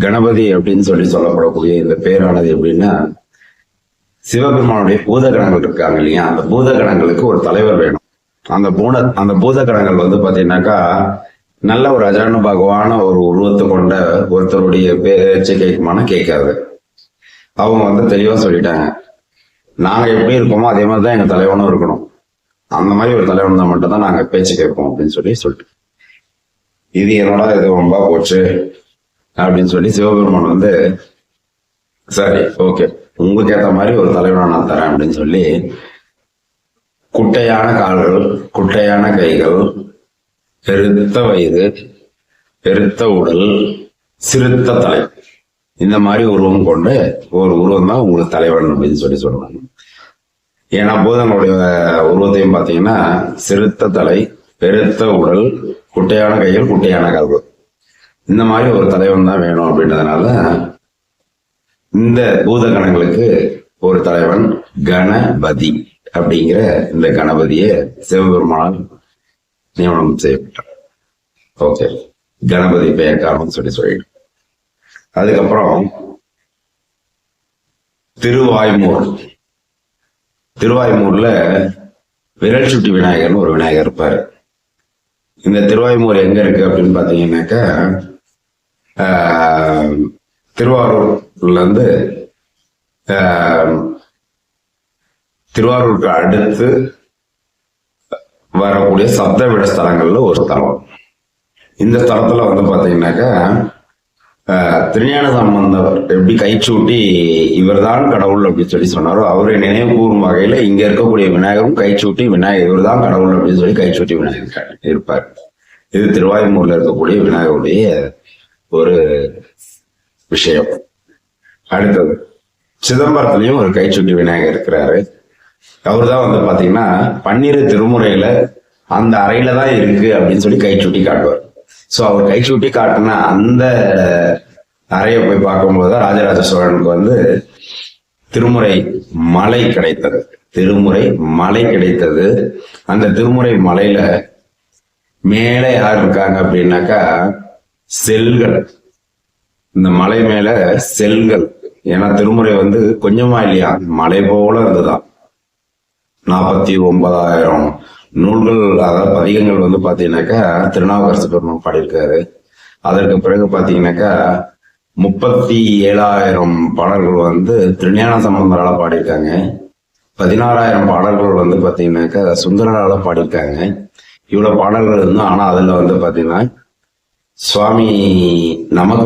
கணபதி அப்படின்னு சொல்லப்படக்கூடிய இந்த பேரானது எப்படின்னா, சிவபெருமானுடைய பூதகணங்கள் இருக்காங்க இல்லையா, அந்த பூதகணங்களுக்கு ஒரு தலைவர் வேணும். அந்த பூதகணங்கள் வந்து பாத்தீங்கன்னாக்கா நல்ல ஒரு அஜானுபாகுவான ஒரு உருவத்தை கொண்ட ஒருத்தருடைய பேச்சை கேட்குமானா கேட்காது. அவங்க வந்து தெளிவா சொல்லிட்டாங்க, நாங்க எப்படி இருக்கோமோ அதே மாதிரிதான் எங்க தலைவனும் இருக்கணும், அந்த மாதிரி ஒரு தலைவன் தான் மட்டும் தான் நாங்க பேச்சு கேட்போம் அப்படின்னு சொல்லிட்டு இது என்னோட இது ரொம்ப போச்சு அப்படின்னு சொல்லி சிவபெருமான் வந்து சரி ஓகே உங்களுக்கு ஏற்ற மாதிரி ஒரு தலைவனை நான் தரேன் அப்படின்னு சொல்லி குட்டையான கால்கள், குட்டையான கைகள், பெருத்த வயது, பெருத்த உடல், சிறுத்த தலை, இந்த மாதிரி உருவம் கொண்டு ஒரு உருவம் தான் உங்களுக்கு தலைவன் அப்படின்னு சொல்லி சொல்லுவாங்க. ஏன்னா பூதங்களுடைய உருவத்தையும் பார்த்தீங்கன்னா சிறுத்த தலை, பெருத்த உடல், குட்டையான கைகள், குட்டையான கால்கள், இந்த மாதிரி ஒரு தலைவன் தான் வேணும் அப்படின்றதுனால இந்த பூதகணங்களுக்கு ஒரு தலைவன் கணபதி அப்படிங்கிற இந்த கணபதியை சிவபெருமானால் நியமனம் செய்யப்பட்டார். ஓகே, கணபதி பெயர் காரணம் சொல்லிட்டு அதுக்கப்புறம் திருவாய்மூர்ல விரல் சுட்டி விநாயகர்னு ஒரு விநாயகர் இருப்பாரு. இந்த திருவாய்மூர் எங்க இருக்கு அப்படின்னு பாத்தீங்கன்னாக்கா திருவாரூர்ல இருந்து திருவாரூருக்கு அடுத்து வரக்கூடிய சப்தவிட ஸ்தலங்கள்ல ஒரு ஸ்தலம். இந்த ஸ்தலத்துல வந்து பாத்தீங்கன்னாக்கா திருஞான சம்பந்தர் எப்படி கைச்சூட்டி இவர்தான் கடவுள் அப்படின்னு சொல்லி சொன்னாரோ, அவரை நினைவு கூறும் வகையில இங்க இருக்கக்கூடிய விநாயகரும் கைச்சூட்டி விநாயகர் இவர்தான் கடவுள் அப்படின்னு சொல்லி கைச்சூட்டி விநாயகர் இருப்பார். இது திருவாய்மூர்ல இருக்கக்கூடிய விநாயகருடைய ஒரு விஷயம். அடுத்தது சிதம்பரத்திலையும் ஒரு கைச்சூட்டி விநாயகர் இருக்கிறாரு. அவர் தான் வந்து பாத்தீங்கன்னா 12 திருமுறையில அந்த அறையில தான் இருக்கு அப்படின்னு சொல்லி கைச்சூட்டி காட்டுவார். சோ அவர் கைச்சூட்டி காட்டின அந்த அறையை போய் பார்க்கும்போது ராஜராஜ சோழனுக்கு வந்து திருமுறை மலை கிடைத்தது. அந்த திருமுறை மலையில மேல யார் இருக்காங்க அப்படின்னாக்கா செல்கள். இந்த மலை மேல செல்கள், ஏன்னா திருமுறை வந்து கொஞ்சமா இல்லையா, மலை போல இருந்துதான். 49,000 நூல்கள், அதாவது பதிகங்கள் வந்து பாத்தீங்கன்னாக்கா திருநாவுக்கரசு பெருமான் பாடியிருக்காரு. அதற்கு பிறகு பாத்தீங்கன்னாக்கா 37,000 பாடல்கள் வந்து திருஞான சம்பந்தரால பாடியிருக்காங்க. 16,000 பாடல்கள் வந்து பாத்தீங்கன்னாக்கா சுந்தரரால பாடியிருக்காங்க. இவ்வளவு பாடல்கள் இருந்தும் ஆனா அதுல வந்து பாத்தீங்கன்னா சுவாமி நமக்கு